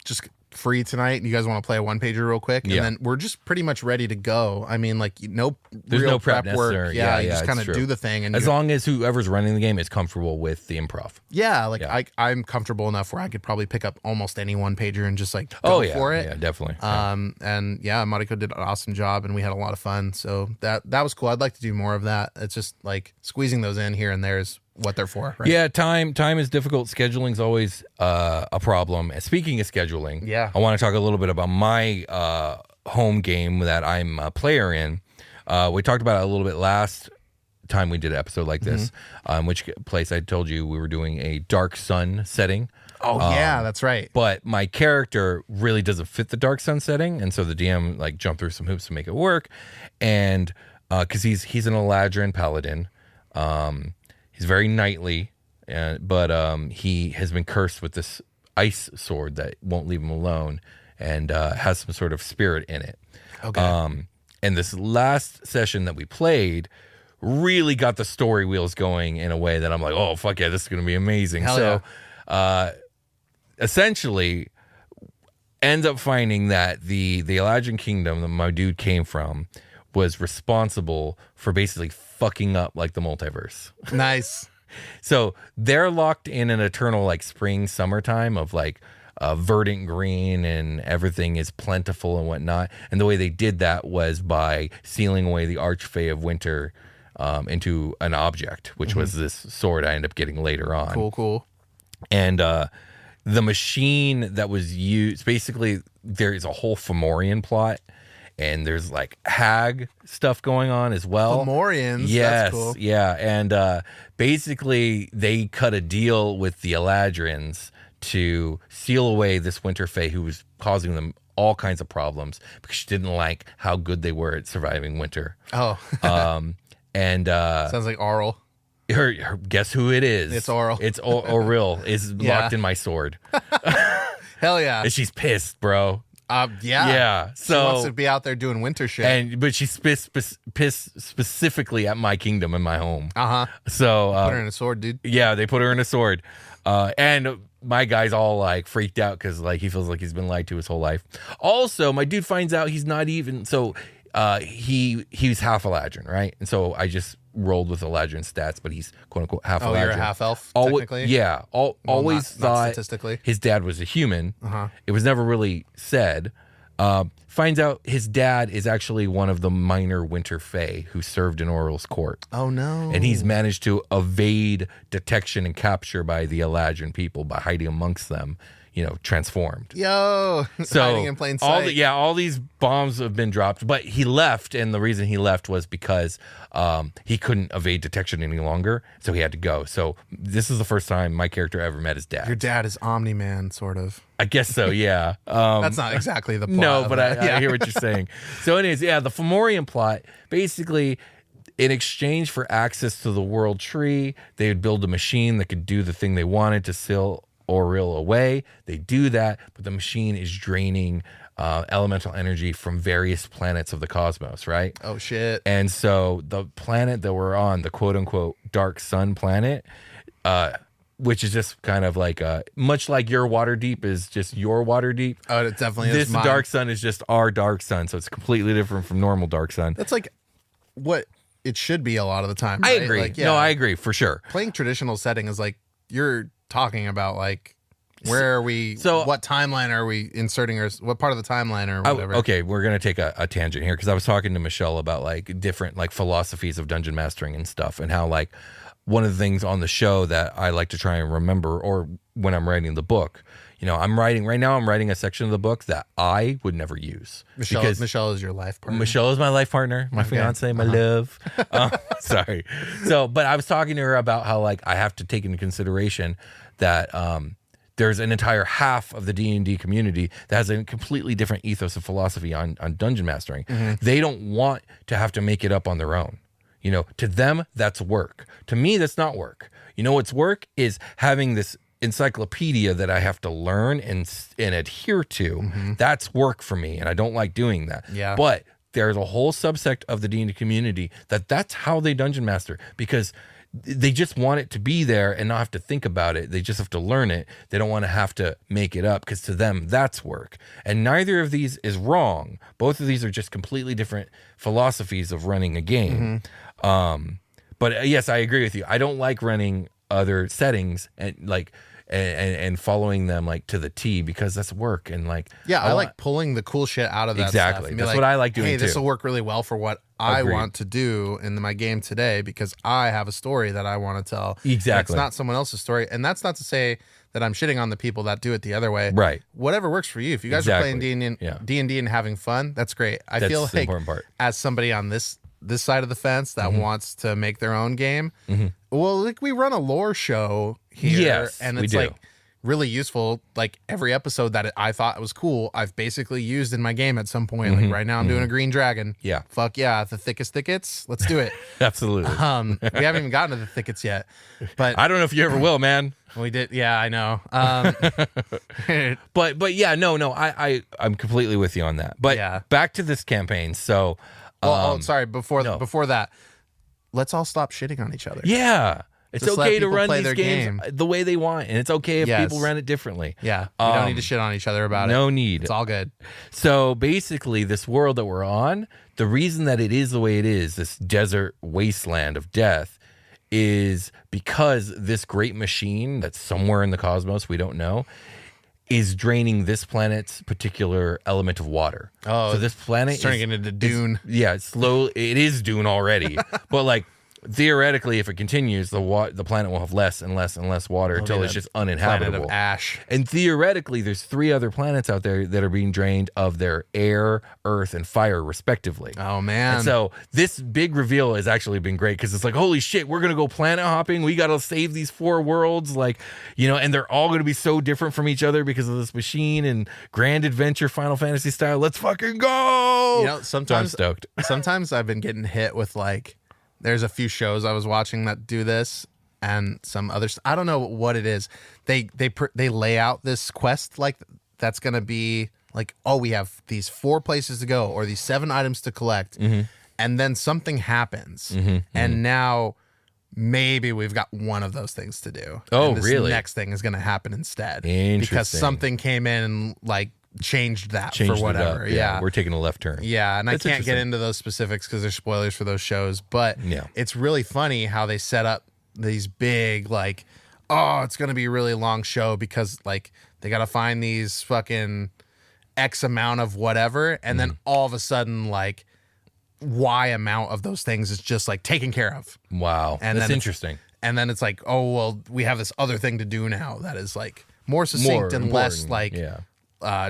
just free tonight. You guys want to play a 1-pager real quick? And then we're just pretty much ready to go. I mean, like, There's real no prep work. necessary. Yeah, you just it's kind of true. do the thing. And as long as whoever's running the game is comfortable with the improv. yeah, like I'm comfortable enough where I could probably pick up almost any 1-pager and just like go for it. Yeah, definitely. And yeah, Mariko did an awesome job and we had a lot of fun. So that was cool. I'd like to do more of that. It's just like squeezing those in here and there is what they're for, right? Yeah, time is difficult. Scheduling's always a problem. And speaking of scheduling, I want to talk a little bit about my home game that I'm a player in. We talked about it a little bit last time we did an episode like this, which place I told you we were doing a Dark Sun setting. Oh yeah, that's right. But my character really doesn't fit the Dark Sun setting, and so the DM like jumped through some hoops to make it work. And because he's an Eladrin paladin, he's very knightly, but he has been cursed with this ice sword that won't leave him alone, and has some sort of spirit in it. Okay. And this last session that we played really got the story wheels going in a way that I'm like, oh fuck yeah, this is gonna be amazing. Hell so essentially ends up finding that the Eladrin kingdom that my dude came from was responsible for basically fucking up like the multiverse. Nice. So they're locked in an eternal like spring summertime of like verdant green and everything is plentiful and whatnot. And the way they did that was by sealing away the Archfey of Winter into an object, which was this sword I ended up getting later on. Cool. And the machine that was used, basically there is a whole Fomorian plot. And there's like hag stuff going on as well. Fomorians, yes, that's cool. Yeah. And basically they cut a deal with the Eladrins to seal away this Winter Fae who was causing them all kinds of problems because she didn't like how good they were at surviving winter. Oh. And Sounds like Auril. her guess who it is? It's Auril. It's Auril is Yeah. locked in my sword. Hell yeah. And she's pissed, bro. Yeah. So she wants to be out there doing winter shit. but she's pissed specifically at my kingdom and my home. So Put her in a sword, dude. yeah, they put her in a sword. And my guy's all like freaked out because like he feels like he's been lied to his whole life. Also, my dude finds out he's not even he's half Eladrin, right? And so I just rolled with Eladrin stats, but he's quote unquote half Eladrin. Oh, you're a half elf, Always, technically? yeah. Always not thought statistically. his dad was a human. It was never really said. Finds out his dad is actually one of the minor Winter Fae who served in Auril's court. Oh no. And he's managed to evade detection and capture by the Eladrin people by hiding amongst them, transformed. Yo. So hiding in plain sight. all these bombs have been dropped, but he left, and the reason he left was because he couldn't evade detection any longer, so he had to go. So this is the first time my character ever met his dad. Your dad is Omni-Man, sort of. I guess so, yeah. That's not exactly the plot. No, of but that. I hear what you're saying. So anyways, yeah, the Fomorian plot, basically, in exchange for access to the world tree, they would build a machine that could do the thing they wanted to seal Auril away. They do that, but the machine is draining elemental energy from various planets of the cosmos, right? Oh shit. And so the planet that we're on, the quote unquote Dark Sun planet, which is just kind of like much like your Waterdeep is just your Waterdeep. Oh, it definitely is This mine. Dark Sun is just our Dark Sun, so it's completely different from normal Dark Sun. That's like what it should be a lot of the time. I right? agree. Like, No, I agree for sure. Playing traditional setting is like you're talking about like Where are we? So- what timeline are we inserting? Or what part of the timeline or whatever? Okay, we're gonna take a tangent here because I was talking to Michelle about like different like philosophies of dungeon mastering and stuff, and how like one of the things on the show that I like to try and remember, or when I'm writing the book, I'm writing a section of the book that I would never use. Michelle is your life partner. Michelle is my life partner, my fiance, my love. Sorry. So, but I was talking to her about how like I have to take into consideration that there's an entire half of the D&D community that has a completely different ethos of philosophy on dungeon mastering. They don't want to have to make it up on their own. To them, that's work. To me, that's not work. What's work is having this encyclopedia that I have to learn and adhere to. That's work for me, and I don't like doing that. Yeah. But there's a whole subsect of the D&D community that's how they dungeon master, because they just want it to be there and not have to think about it. They just have to learn it. They don't want to have to make it up, because to them, that's work. And neither of these is wrong. Both of these are just completely different philosophies of running a game. But yes, I agree with you. I don't like running other settings and following them like to the T, because that's work. And like, I like pulling the cool shit out of that exactly. stuff. That's what I like doing Hey, too. this will work really well for what I want to do in my game today, because I have a story that I want to tell. Exactly. It's not someone else's story. And that's not to say that I'm shitting on the people that do it the other way. Right. Whatever works for you. If you guys are playing D&D and having fun, that's great. I feel the important part. As somebody on this side of the fence that wants to make their own game, well, like we run a lore show here, and it's like really useful. Like every episode that I thought was cool, I've basically used in my game at some point. Like right now I'm doing a green dragon. Yeah. Fuck yeah. The thickest thickets. Let's do it. Absolutely. We haven't even gotten to the thickets yet, but I don't know if you ever will, man. we did. Yeah, I know. But yeah, no, I'm completely with you on that. But back to this campaign. So, sorry. Before that, let's all stop shitting on each other. Yeah. It's Just let okay to people run play these their games game. the way they want, and it's okay if people run it differently. Yeah, we don't need to shit on each other about it. No need. It's all good. So basically, this world that we're on, the reason that it is the way it is, this desert wasteland of death, is because this great machine that's somewhere in the cosmos, we don't know, is draining this planet's particular element of water. Oh, so this planet is turning into Dune. It's slow. It is Dune already, but like, theoretically, if it continues, the planet will have less and less and less water until it's just uninhabitable. Planet of ash. And theoretically, there's 3 other planets out there that are being drained of their air, earth, and fire, respectively. Oh, man. And so this big reveal has actually been great, because it's like, holy shit, we're going to go planet hopping. We got to save these 4 worlds. Like, and they're all going to be so different from each other because of this machine and grand adventure, Final Fantasy style. Let's fucking go. Sometimes So I'm stoked. Sometimes I've been getting hit with like, there's a few shows I was watching that do this, and some others. I don't know what it is. They lay out this quest like that's gonna be like, oh, we have these 4 places to go, or these 7 items to collect, and then something happens, and now maybe we've got one of those things to do. Oh, and this really? Next thing is gonna happen instead, Interesting. because something came in and like changed that for whatever. Yeah, we're taking a left turn. Yeah, and That's I can't get interesting. into those specifics because they're spoilers for those shows, but it's really funny how they set up these big, like, oh, it's going to be a really long show because, like, they got to find these fucking X amount of whatever, and then all of a sudden, like, Y amount of those things is just, like, taken care of. Wow. And that's then interesting. And then it's like, oh, well, we have this other thing to do now that is, like, more succinct and less, like,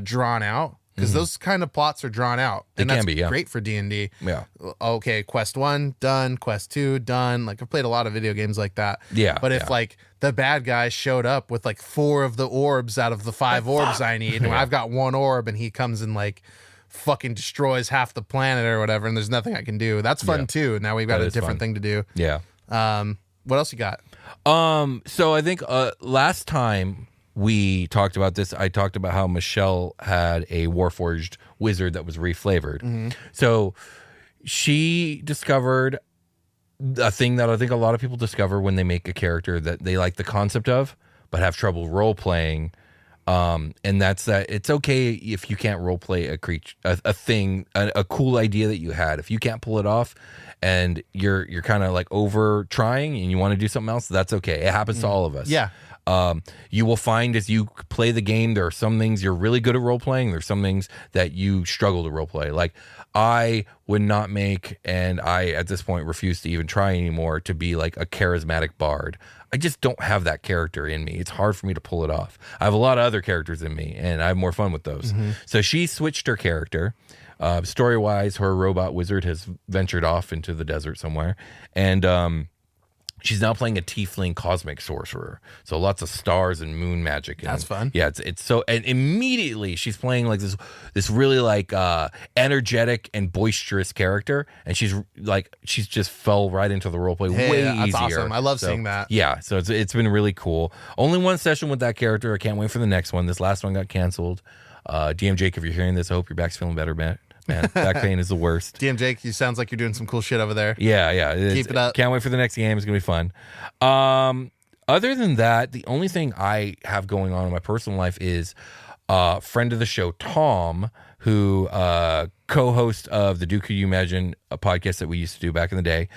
drawn out, because those kind of plots are drawn out, and that's great for D&D. Yeah. Okay, quest 1 done, quest 2 done. Like, I've played a lot of video games like that. Yeah. But if like the bad guy showed up with like 4 of the orbs out of the 5 orbs I need, and I've got 1 orb, and he comes and like fucking destroys half the planet or whatever, and there's nothing I can do. That's fun too. Now we've got a different thing to do. Yeah. What else you got? So I think last time we talked about this, I talked about how Michelle had a Warforged wizard that was reflavored. So she discovered a thing that I think a lot of people discover when they make a character that they like the concept of, but have trouble role playing. And that's that it's okay if you can't role play a creature, a thing, a cool idea that you had. If you can't pull it off and you're kind of like over trying and you want to do something else, that's okay. It happens to all of us. Yeah. You will find as you play the game, there are some things you're really good at role playing. There's some things that you struggle to role play. Like I would not make, and I at this point refuse to even try anymore to be like a charismatic bard. I just don't have that character in me. It's hard for me to pull it off. I have a lot of other characters in me, and I have more fun with those. So she switched her character. Story-wise, her robot wizard has ventured off into the desert somewhere, and she's now playing a tiefling cosmic sorcerer. So lots of stars and moon magic. And, That's fun. Yeah, it's so, and immediately she's playing like this really like energetic and boisterous character, and she's just fell right into the roleplay way that's easier. awesome. I love seeing that. Yeah, so it's been really cool. Only one session with that character. I can't wait for the next one. This last one got canceled. DM Jake, if you're hearing this, I hope your back's feeling better, man. Back pain is the worst. DM Jake, you sounds like you're doing some cool shit over there. Yeah. Keep it up. Can't wait for the next game. It's going to be fun. Other than that, the only thing I have going on in my personal life is friend of the show, Tom, who co-host of the Do Could You Imagine, a podcast that we used to do back in the day,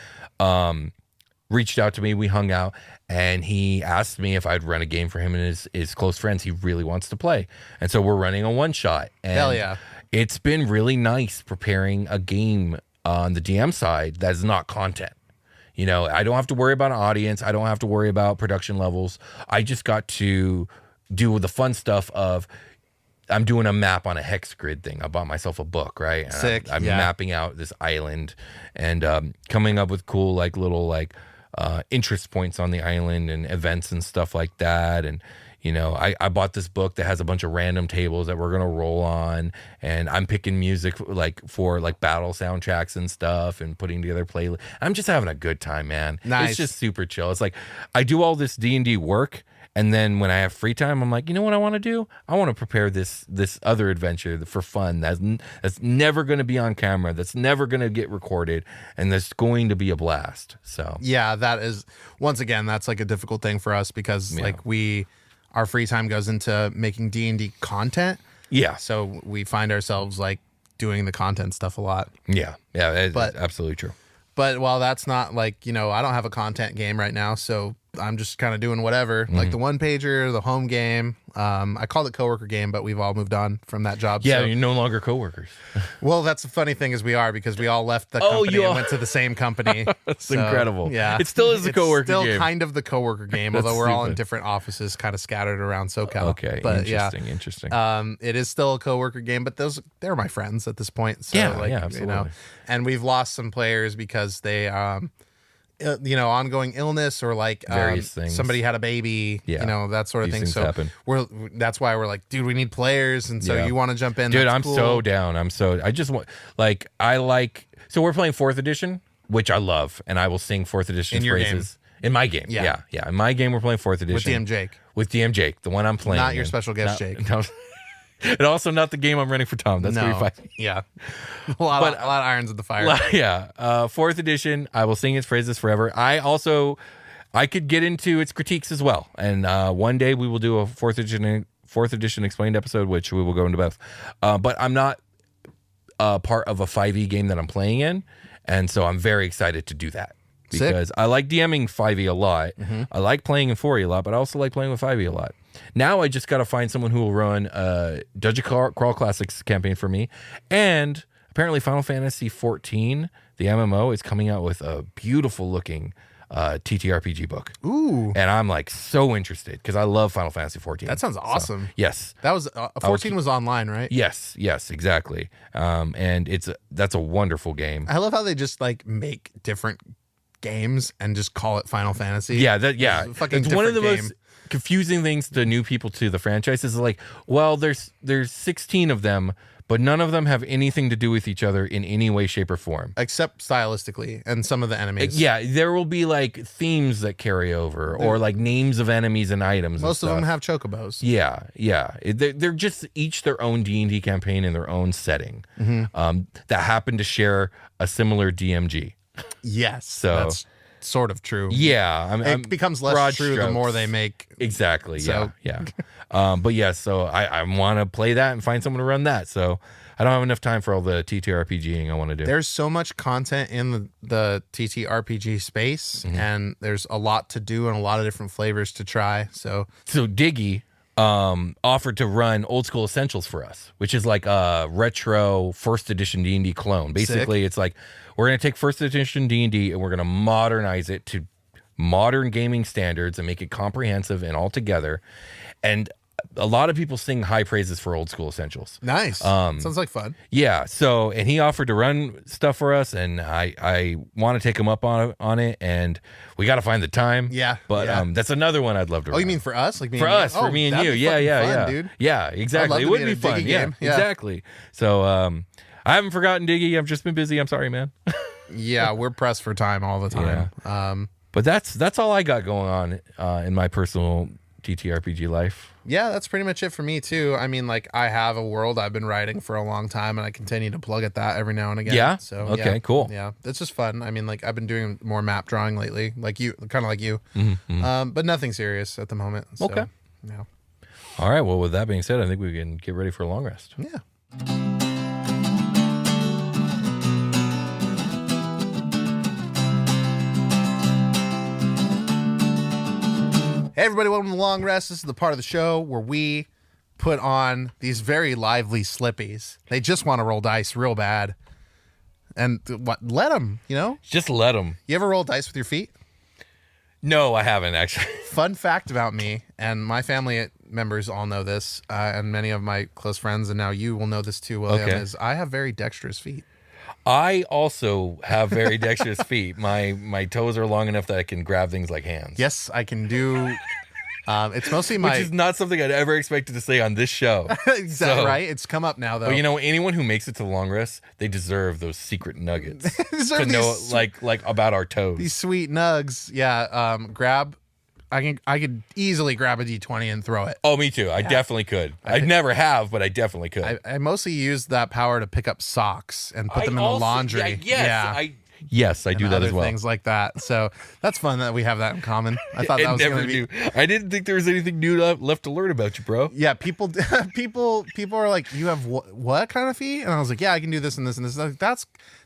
reached out to me. We hung out, and he asked me if I'd run a game for him and his close friends he really wants to play. And so we're running a one-shot. And Hell yeah. it's been really nice preparing a game on the DM side that's not content. You know, I don't have to worry about an audience. I don't have to worry about production levels. I just got to do the fun stuff of I'm doing a map on a hex grid thing. I bought myself a book, right? And Sick. I'm mapping out this island and coming up with cool like little like interest points on the island and events and stuff like that. And you know, I bought this book that has a bunch of random tables that we're going to roll on, and I'm picking music like for like battle soundtracks and stuff and putting together playlists. I'm just having a good time, man. Nice. It's just super chill. It's like I do all this D&D work, and then when I have free time, I'm like, you know what I want to do? I want to prepare this other adventure for fun that's never going to be on camera, that's never going to get recorded, and that's going to be a blast. So Yeah, that is, once again, that's like a difficult thing for us because like our free time goes into making D&D content. yeah. So we find ourselves like doing the content stuff a lot. Yeah, it's But- absolutely true. But while that's not like, you know, I don't have a content game right now, so I'm just kind of doing whatever. Like the one pager, the home game. I called it coworker game, but we've all moved on from that job. Yeah, so. you're no longer coworkers. Well, that's the funny thing is we are because we all left the company and went to the same company. That's incredible. Yeah, It still is a coworker Still game. kind of the coworker game, That's although we're all in stupid. different offices, kind of scattered around SoCal. Okay, but interesting. it is still a coworker game, but they're my friends at this point. So Yeah, like, yeah, you absolutely. know, and we've lost some players because they, you know, ongoing illness or like Various things. somebody had a baby, Yeah. you know, that sort of These thing. things So happen. that's why we're like, dude, we need players, and so Yeah. you want to jump in, Dude, that's I'm cool. so down. I just want so we're playing 4th edition, which I love, and I will sing 4th edition In your phrases. In my game. Yeah. Yeah. In my game, we're playing 4th edition. with DM Jake, With DM Jake, the one I'm playing. not your in. special guest Jake. No. And also not the game I'm running for Tom. That's where you find me. Yeah, a lot of irons in the fire. Yeah. 4th edition, I will sing its phrases forever. I could get into its critiques as well. And one day we will do a 4th edition explained episode, which we will go into both. But I'm not part of a 5e game that I'm playing in. And so I'm very excited to do that. Because I like DMing 5e a lot. I like playing in 4e a lot, but I also like playing with 5e a lot. Now I just got to find someone who will run a Dungeon Crawl Classics campaign for me. And apparently Final Fantasy XIV, the MMO, is coming out with a beautiful looking TTRPG book. Ooh, And I'm like so interested because I love Final Fantasy XIV. that sounds awesome. Yes. That was 14 was online, right? Yes, exactly. And that's a wonderful game. I love how they just like make different games and just call it Final Fantasy. Yeah, It's a fucking it's one of the different most confusing things to new people to the franchise is like, well, there's 16 of them, but none of them have anything to do with each other in any way, shape, or form. except stylistically and some of the enemies. Yeah, there will be like themes that carry over or like names of enemies and items. Most and of them stuff. have chocobos. Yeah. They're just each their own D&D campaign in their own setting that happen to share a similar DMG. Yes, So- that's sort of true. Yeah, It becomes less broad true the more they make. Exactly. So- Yeah. But yeah, so I want to play that and find someone to run that. So I don't have enough time for all the TTRPGing I want to do. There's so much content in the TTRPG space, and there's a lot to do and a lot of different flavors to try. So Diggy offered to run Old School Essentials for us, which is like a retro first edition D&D clone. Basically, it's like we're going to take first edition D&D and we're going to modernize it to modern gaming standards and make it comprehensive and all together. And a lot of people sing high praises for Old School Essentials. nice. Sounds like fun. Yeah. So, and he offered to run stuff for us, and I want to take him up on it, and we got to find the time. Yeah, But yeah. That's another one I'd love to run. Oh, you mean for us? Like me For and you? us, for me and that'd you. be Yeah, fucking yeah, fun, yeah. dude. Yeah, exactly. I'd It love would to be be in a fun. Diggy Yeah, game. Yeah. exactly. So, I haven't forgotten Diggy. I've just been busy. I'm sorry, man. Yeah, we're pressed for time all the time. But that's all I got going on in my personal TTRPG life. Yeah, that's pretty much it for me too. I mean, like I have a world I've been writing for a long time, and I continue to plug at that every now and again. Yeah? So Okay, yeah. cool. Yeah, it's just fun. I mean, like I've been doing more map drawing lately, like you, kind of like you. But nothing serious at the moment. So, Okay. Yeah. All right. Well, with that being said, I think we can get ready for a long rest. Yeah. Hey everybody, welcome to the Long Rest. This is the part of the show where we put on these very lively slippies. They just want to roll dice real bad. And let them, you know? Just let them. You ever roll dice with your feet? No, I haven't actually. Fun fact about me, and my family members all know this, and many of my close friends, and now you will know this too, William, Okay. is I have very dexterous feet. I also have very dexterous feet. My toes are long enough that I can grab things like hands. Yes, I can do. It's mostly my. Which is not something I'd ever expected to say on this show. Exactly So- right. It's come up now though. But you know, anyone who makes it to the long rest, they deserve those secret nuggets Deserve to know, these- like about our toes. These sweet nugs. Yeah. Grab. I could easily grab a D20 and throw it. Oh, me too. I definitely could. I never have, but I definitely could. I mostly use that power to pick up socks and put them in the laundry. Yes, I do and that other as well. things like that. So that's fun that we have that in common. I thought that I was never going to be. knew. I didn't think there was anything new left to learn about you, bro. Yeah, people are like, you have what kind of feet? And I was like, yeah, I can do this and this and this. Like,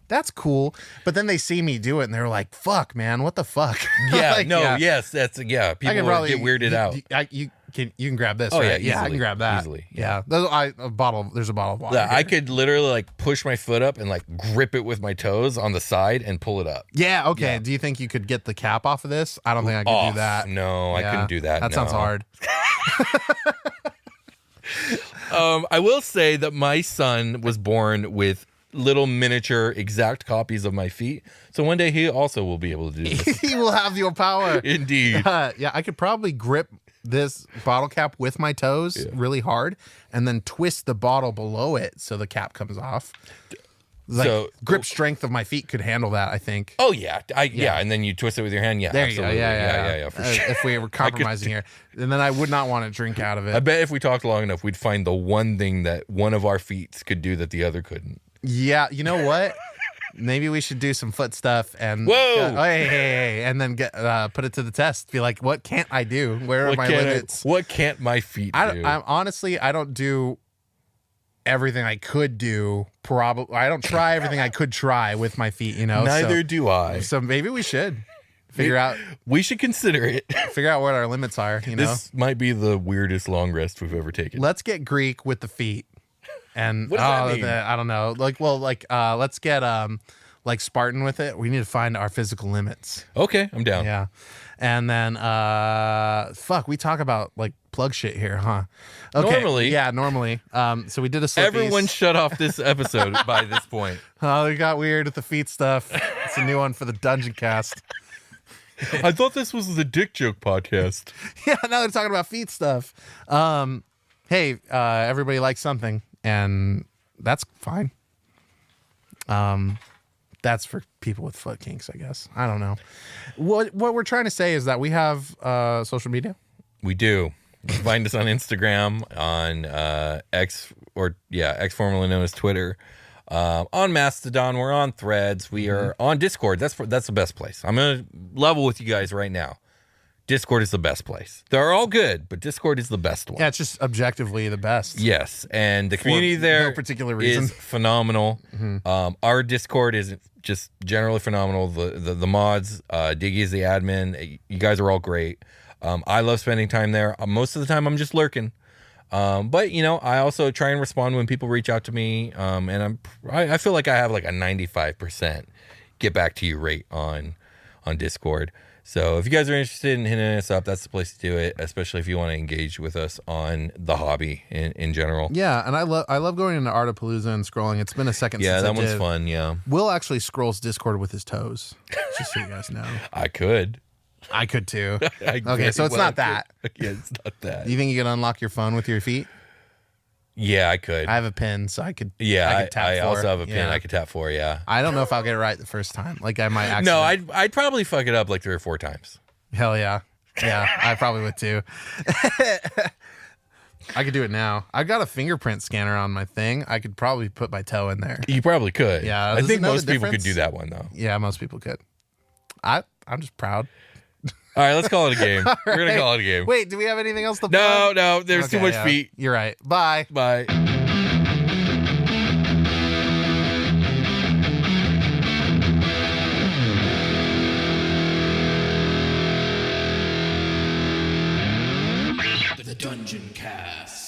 that's cool. But then they see me do it and they're like, fuck, man, what the fuck? Yeah, Like, no, yeah. yes, that's People I can probably get weirded out. You can grab this. Oh, right? yeah, I can easily, grab that easily, Yeah, there's a bottle of water. Yeah, I here. could literally like push my foot up and like grip it with my toes on the side and pull it up. Yeah. Okay. Yeah. Do you think you could get the cap off of this? I don't think I could do that. No, I couldn't do that. That sounds hard. I will say that my son was born with little miniature exact copies of my feet. So one day he also will be able to do this. He will have your power. Indeed. Yeah, I could probably grip this bottle cap with my toes really hard and then twist the bottle below it so the cap comes off. Like, So- grip strength of my feet could handle that, I think. Oh yeah. Yeah, and then you twist it with your hand. Yeah, There absolutely. you go. Yeah, for sure. If we were compromising here, and then I would not want to drink out of I it. bet if we talked long enough, we'd find the one thing that one of our feet could do that the other couldn't. Yeah, you know what? Maybe we should do some foot stuff and Whoa! Hey, and then get put it to the test. Be like, what can't I do? Where are my limits? What can't my feet do? I'm honestly, I don't do everything I could do. Probably, I don't try everything I could try with my feet. You know, Neither do I. So maybe we should figure out We should consider it. what our limits are. You know, This might be the weirdest long rest we've ever taken. let's get Greek with the feet. And What does that mean? I don't know. Let's get like Spartan with it. We need to find our physical limits. Okay, I'm down. Yeah. And then we talk about like plug shit here, huh? Okay. Normally. Yeah, normally. So we did a slippies. Everyone shut off this episode by this point. Oh, we got weird with the feet stuff. It's a new one for the Dungeoncast. I thought this was the Dick Joke podcast. Yeah, now they're talking about feet stuff. Hey, everybody likes something, and that's fine. That's for people with foot kinks, I guess. I don't know. What we're trying to say is that we have social media. We do. Find us on Instagram, on X, formerly known as Twitter. On Mastodon, we're on Threads. We are on Discord. That's the best place. I'm gonna level with you guys right now. Discord is the best place. They're all good, but Discord is the best one. Yeah, it's just objectively the best. Yes, and the For community there no particular reason. is phenomenal. Our Discord is just generally phenomenal. The mods, Diggy is the admin. You guys are all great. I love spending time there. Most of the time, I'm just lurking. But I also try and respond when people reach out to me. And I feel like I have like a 95% get back to you rate on Discord. So if you guys are interested in hitting us up, that's the place to do it, especially if you want to engage with us on the hobby in general. Yeah, and I love going into Artapalooza and scrolling. It's been a second since that I one's did. fun, yeah. Will actually scrolls Discord with his toes, just so you guys know. I could. I could too. I Okay, so it's not that. Yeah, it's not that. You think you can unlock your phone with your feet? Yeah, I could. I have a pin, so I could. Yeah, I could tap I for. also have a pin Yeah. I could tap for, yeah. I don't know if I'll get it right the first time. Like I might actually. No, I'd probably fuck it up like 3 or 4 times. Hell yeah. Yeah, I probably would too. I could do it now. I got a fingerprint scanner on my thing. I could probably put my toe in there. You probably could. Yeah, I does think it know most the people could difference? do that one, though. Yeah, most people could. I'm just proud. All right, let's call it a game. We're going to call it a game. Wait, do we have anything else to No, plug? there's too Okay, much yeah. feet. You're right. Bye. Bye. The Dungeoncast.